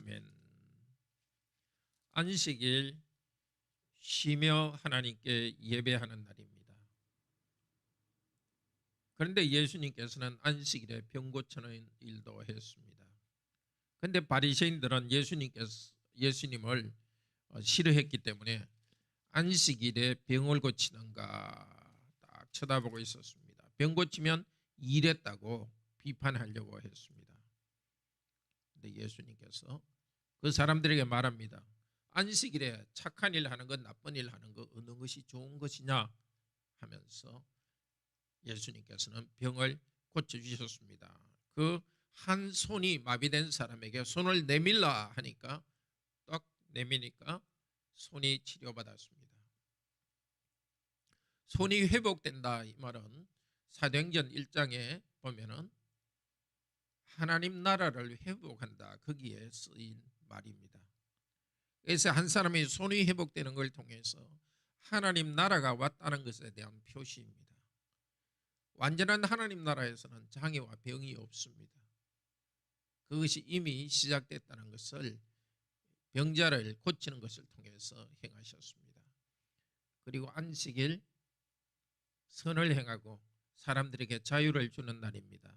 아멘. 안식일 쉬며 하나님께 예배하는 날입니다. 그런데 예수님께서는 안식일에 병 고치는 일도 했습니다. 그런데 바리새인들은 예수님을 싫어했기 때문에 안식일에 병을 고치는가 딱 쳐다보고 있었습니다. 병 고치면 일했다고 비판하려고 했습니다. 그런데 예수님께서 그 사람들에게 말합니다. 안식일에 착한 일 하는 것, 나쁜 일 하는 것, 어느 것이 좋은 것이냐 하면서 예수님께서는 병을 고쳐주셨습니다. 그 한 손이 마비된 사람에게 손을 내밀라 하니까 딱 내미니까 손이 치료받았습니다. 손이 회복된다 이 말은 사도행전 1장에 보면은 하나님 나라를 회복한다 거기에 쓰인 말입니다. 그래서 한 사람이 손이 회복되는 걸 통해서 하나님 나라가 왔다는 것에 대한 표시입니다. 완전한 하나님 나라에서는 장애와 병이 없습니다. 그것이 이미 시작됐다는 것을 병자를 고치는 것을 통해서 행하셨습니다. 그리고 안식일 선을 행하고 사람들에게 자유를 주는 날입니다.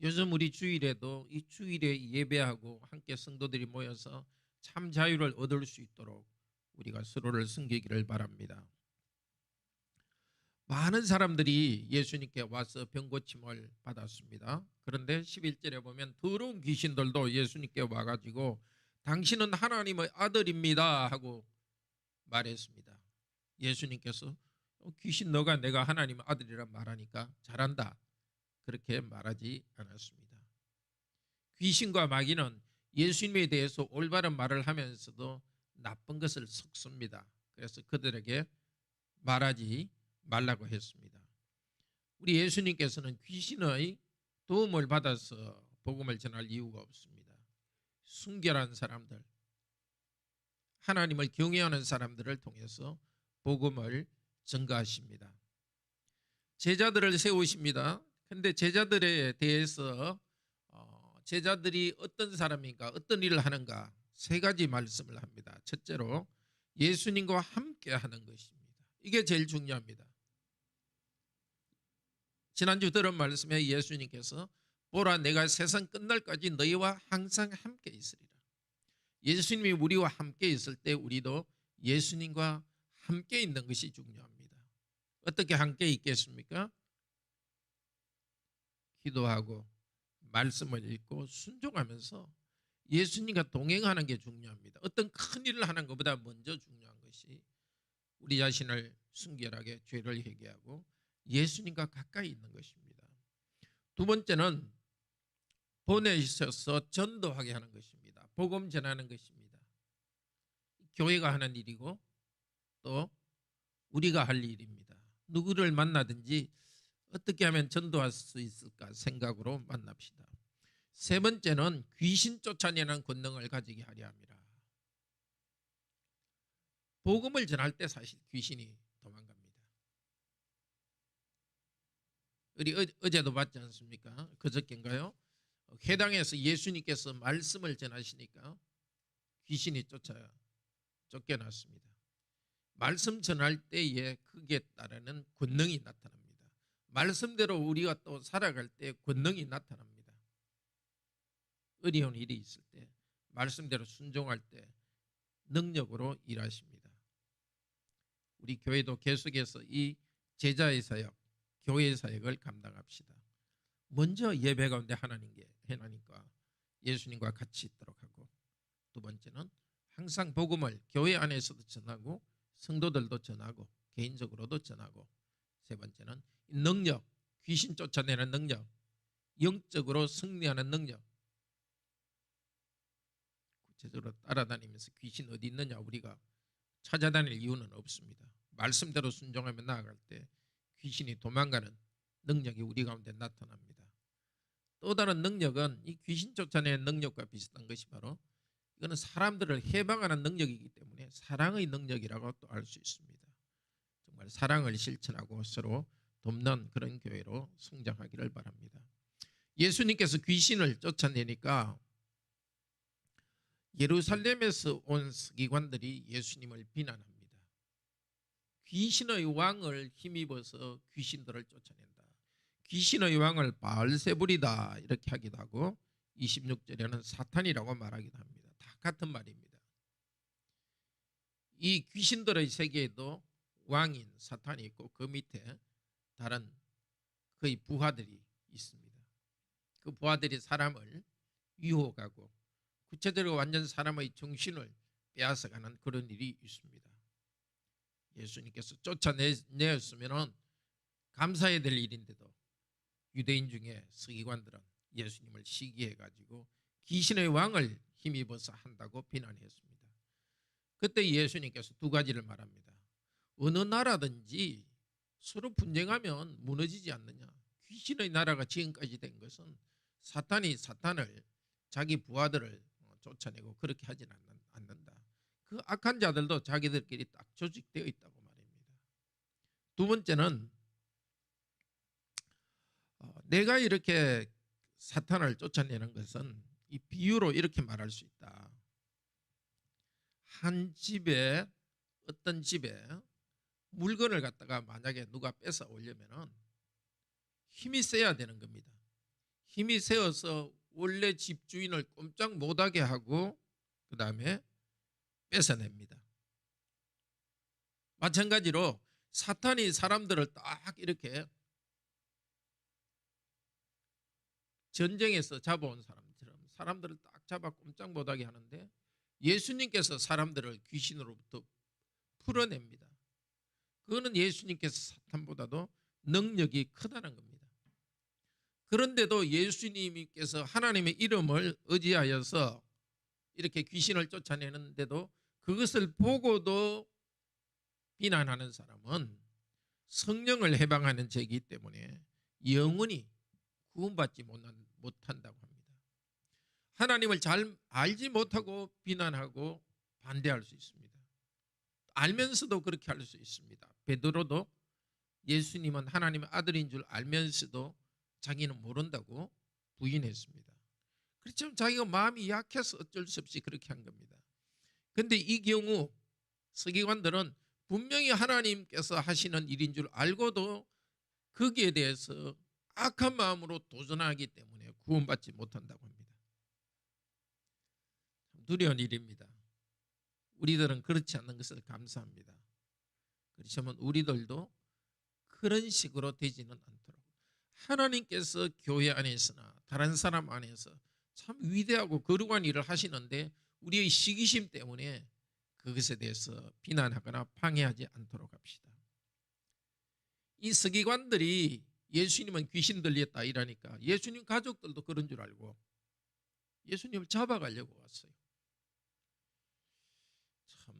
요즘 우리 주일에도 이 주일에 예배하고 함께 성도들이 모여서 참 자유를 얻을 수 있도록 우리가 서로를 섬기기를 바랍니다. 많은 사람들이 예수님께 와서 병고침을 받았습니다. 그런데 11절에 보면 더러운 귀신들도 예수님께 와가지고 당신은 하나님의 아들입니다 하고 말했습니다. 예수님께서 귀신 너가 내가 하나님의 아들이라 말하니까 잘한다 그렇게 말하지 않았습니다. 귀신과 마귀는 예수님에 대해서 올바른 말을 하면서도 나쁜 것을 섞습니다. 그래서 그들에게 말하지 말라고 했습니다. 우리 예수님께서는 귀신의 도움을 받아서 복음을 전할 이유가 없습니다. 순결한 사람들, 하나님을 경외하는 사람들을 통해서 복음을 전가하십니다. 제자들을 세우십니다. 그런데 제자들에 대해서 제자들이 어떤 사람인가 어떤 일을 하는가 세 가지 말씀을 합니다. 첫째로 예수님과 함께 하는 것입니다. 이게 제일 중요합니다. 지난주 들은 말씀에 예수님께서 보라 내가 세상 끝날까지 너희와 항상 함께 있으리라. 예수님이 우리와 함께 있을 때 우리도 예수님과 함께 있는 것이 중요합니다. 어떻게 함께 있겠습니까? 기도하고 말씀을 읽고 순종하면서 예수님과 동행하는 게 중요합니다. 어떤 큰 일을 하는 것보다 먼저 중요한 것이 우리 자신을 순결하게 죄를 회개하고 예수님과 가까이 있는 것입니다. 두 번째는 보내셔서 전도하게 하는 것입니다. 복음 전하는 것입니다. 교회가 하는 일이고 또 우리가 할 일입니다. 누구를 만나든지 어떻게 하면 전도할 수 있을까 생각으로 만납시다. 세 번째는 귀신 쫓아내는 권능을 가지게 하려 합니다. 복음을 전할 때 사실 귀신이 도망갑니다. 우리 어제도 봤지 않습니까? 그저께인가요? 회당에서 예수님께서 말씀을 전하시니까 귀신이 쫓겨났습니다. 말씀 전할 때에 그게 따르는 권능이 나타납니다. 말씀대로 우리가 또 살아갈 때 권능이 나타납니다. 어려운 일이 있을 때 말씀대로 순종할 때 능력으로 일하십니다. 우리 교회도 계속해서 이 제자의 사역, 교회의 사역을 감당합시다. 먼저 예배 가운데 하나님과 예수님과 같이 있도록 하고 두 번째는 항상 복음을 교회 안에서도 전하고 성도들도 전하고 개인적으로도 전하고 세 번째는 능력, 귀신 쫓아내는 능력, 영적으로 승리하는 능력. 구체적으로 따라다니면서 귀신 어디 있느냐 우리가 찾아다닐 이유는 없습니다. 말씀대로 순종하며 나아갈 때 귀신이 도망가는 능력이 우리 가운데 나타납니다. 또 다른 능력은 이 귀신 쫓아내는 능력과 비슷한 것이 바로 이거는 사람들을 해방하는 능력이기 때문에 사랑의 능력이라고 또 알 수 있습니다. 정말 사랑을 실천하고 서로 돕는 그런 교회로 성장하기를 바랍니다. 예수님께서 귀신을 쫓아내니까 예루살렘에서 온 서기관들이 예수님을 비난합니다. 귀신의 왕을 힘입어서 귀신들을 쫓아낸다. 귀신의 왕을 바알세불이다 이렇게 하기도 하고 26절에는 사탄이라고 말하기도 합니다. 다 같은 말입니다. 이 귀신들의 세계에도 왕인 사탄이 있고 그 밑에 다른 그의 부하들이 있습니다. 그 부하들이 사람을 유혹하고 구체적으로 완전 사람의 정신을 빼앗아가는 그런 일이 있습니다. 예수님께서 쫓아내었으면 감사해야 될 일인데도 유대인 중에 서기관들은 예수님을 시기해가지고 귀신의 왕을 힘입어서 한다고 비난했습니다. 그때 예수님께서 두 가지를 말합니다. 어느 나라든지 서로 분쟁하면 무너지지 않느냐. 귀신의 나라가 지금까지 된 것은 사탄이 사탄을 자기 부하들을 쫓아내고 그렇게 하진 않는다. 그 악한 자들도 자기들끼리 딱 조직되어 있다고 말입니다. 두 번째는 내가 이렇게 사탄을 쫓아내는 것은 이 비유로 이렇게 말할 수 있다. 한 집에 어떤 집에 물건을 갖다가 만약에 누가 뺏어 오려면은 힘이 세야 되는 겁니다. 힘이 세어서 원래 집주인을 꼼짝 못하게 하고 그 다음에 뺏어냅니다. 마찬가지로 사탄이 사람들을 딱 이렇게 전쟁에서 잡아온 사람처럼 사람들을 딱 잡아 꼼짝 못하게 하는데 예수님께서 사람들을 귀신으로부터 풀어냅니다. 그거는 예수님께서 사탄보다도 능력이 크다는 겁니다. 그런데도 예수님께서 하나님의 이름을 의지하여서 이렇게 귀신을 쫓아내는데도 그것을 보고도 비난하는 사람은 성령을 해방하는 죄이기 때문에 영원히 구원받지 못한다고 합니다. 하나님을 잘 알지 못하고 비난하고 반대할 수 있습니다. 알면서도 그렇게 할 수 있습니다. 베드로도 예수님은 하나님의 아들인 줄 알면서도 자기는 모른다고 부인했습니다. 그렇지만 자기가 마음이 약해서 어쩔 수 없이 그렇게 한 겁니다. 그런데 이 경우 서기관들은 분명히 하나님께서 하시는 일인 줄 알고도 거기에 대해서 악한 마음으로 도전하기 때문에 구원받지 못한다고 합니다. 두려운 일입니다. 우리들은 그렇지 않는 것을 감사합니다. 그렇지만 우리들도 그런 식으로 되지는 않도록 하나님께서 교회 안에서나 다른 사람 안에서 참 위대하고 거룩한 일을 하시는데 우리의 시기심 때문에 그것에 대해서 비난하거나 방해하지 않도록 합시다. 이 서기관들이 예수님은 귀신 들렸다 이러니까 예수님 가족들도 그런 줄 알고 예수님을 잡아가려고 왔어요. 참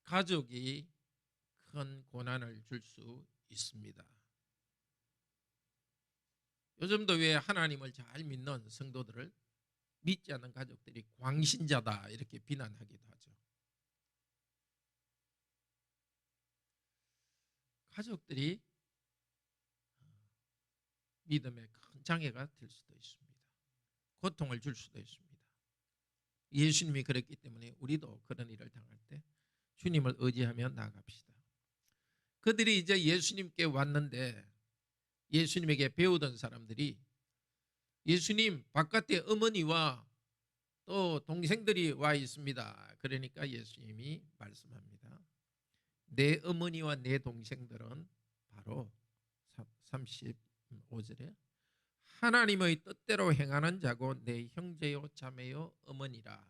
가족이 큰 고난을 줄 수 있습니다. 요즘도 왜 하나님을 잘 믿는 성도들을 믿지 않는 가족들이 광신자다 이렇게 비난하기도 하죠. 가족들이 믿음에 큰 장애가 될 수도 있습니다. 고통을 줄 수도 있습니다. 예수님이 그랬기 때문에 우리도 그런 일을 당할 때 주님을 의지하며 나아갑시다. 그들이 이제 예수님께 왔는데 예수님에게 배우던 사람들이 예수님 바깥에 어머니와 또 동생들이 와 있습니다. 그러니까 예수님이 말씀합니다. 내 어머니와 내 동생들은 바로 35절에 하나님의 뜻대로 행하는 자고 내 형제요 자매요 어머니라.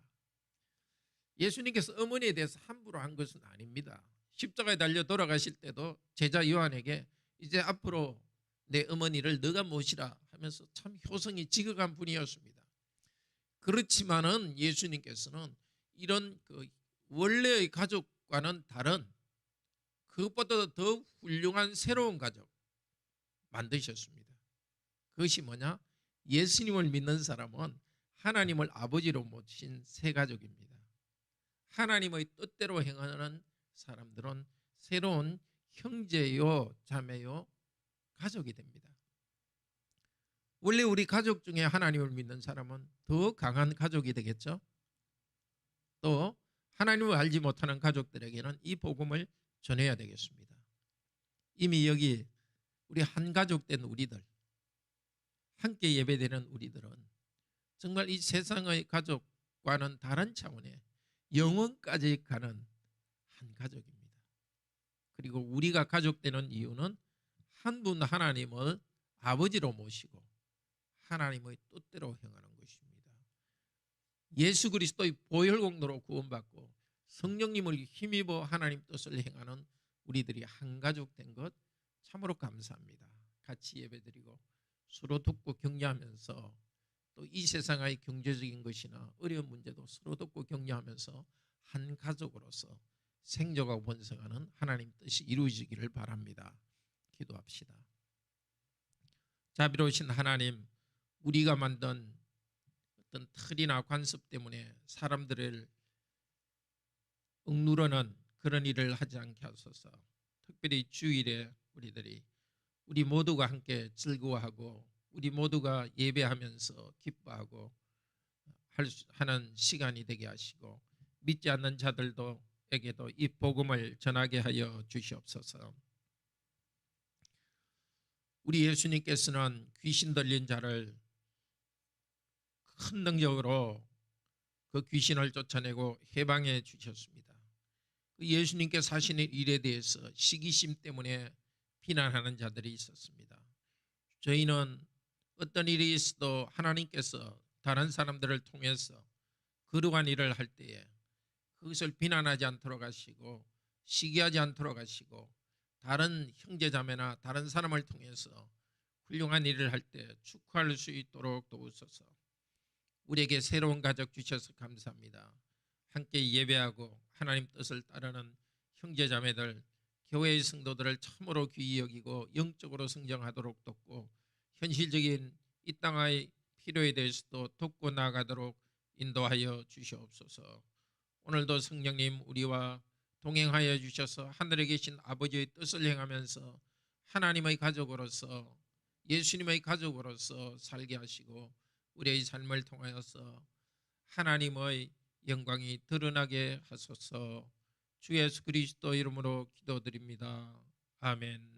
예수님께서 어머니에 대해서 함부로 한 것은 아닙니다. 십자가에 달려 돌아가실 때도 제자 요한에게 이제 앞으로 내 어머니를 너가 모시라 하면서 참 효성이 지극한 분이었습니다. 그렇지만은 예수님께서는 이런 그 원래의 가족과는 다른 그것보다 더 훌륭한 새로운 가족 만드셨습니다. 그것이 뭐냐? 예수님을 믿는 사람은 하나님을 아버지로 모신 새 가족입니다. 하나님의 뜻대로 행하는 사람들은 새로운 형제요 자매요 가족이 됩니다. 원래 우리 가족 중에 하나님을 믿는 사람은 더 강한 가족이 되겠죠. 또 하나님을 알지 못하는 가족들에게는 이 복음을 전해야 되겠습니다. 이미 여기 우리 한 가족 된 우리들, 함께 예배드리는 우리들은 정말 이 세상의 가족과는 다른 차원의 영원까지 가는 한 가족입니다. 그리고 우리가 가족 되는 이유는 한 분 하나님을 아버지로 모시고 하나님의 뜻대로 행하는 것입니다. 예수 그리스도의 보혈공로로 구원받고 성령님을 힘입어 하나님 뜻을 행하는 우리들이 한 가족 된 것 참으로 감사합니다. 같이 예배드리고 서로 돕고 격려하면서 또 이 세상의 경제적인 것이나 어려운 문제도 서로 돕고 격려하면서 한 가족으로서 생존하고 번성하는 하나님 뜻이 이루어지기를 바랍니다. 기도합시다. 자비로우신 하나님, 우리가 만든 어떤 틀이나 관습 때문에 사람들을 억누르는 그런 일을 하지 않게 하소서. 특별히 주일에 우리 모두가 함께 즐거워하고 우리 모두가 예배하면서 기뻐하고 하는 시간이 되게 하시고 믿지 않는 자들에게도 이 복음을 전하게 하여 주시옵소서. 우리 예수님께서는 귀신 들린 자를 큰 능력으로 그 귀신을 쫓아내고 해방해 주셨습니다. 예수님께서 하시는 일에 대해서 시기심 때문에 비난하는 자들이 있었습니다. 저희는 어떤 일이 있어도 하나님께서 다른 사람들을 통해서 거룩한 일을 할 때에 그것을 비난하지 않도록 하시고 시기하지 않도록 하시고 다른 형제자매나 다른 사람을 통해서 훌륭한 일을 할 때 축하할 수 있도록 도우소서. 우리에게 새로운 가족 주셔서 감사합니다. 함께 예배하고 하나님 뜻을 따르는 형제자매들, 교회의 성도들을 참으로 귀히 여기고 영적으로 성장하도록 돕고 현실적인 이 땅의 필요에 대해서도 돕고 나아가도록 인도하여 주시옵소서. 오늘도 성령님 우리와 동행하여 주셔서 하늘에 계신 아버지의 뜻을 행하면서 하나님의 가족으로서 예수님의 가족으로서 살게 하시고 우리의 삶을 통하여서 하나님의 영광이 드러나게 하소서. 주 예수 그리스도 이름으로 기도드립니다. 아멘.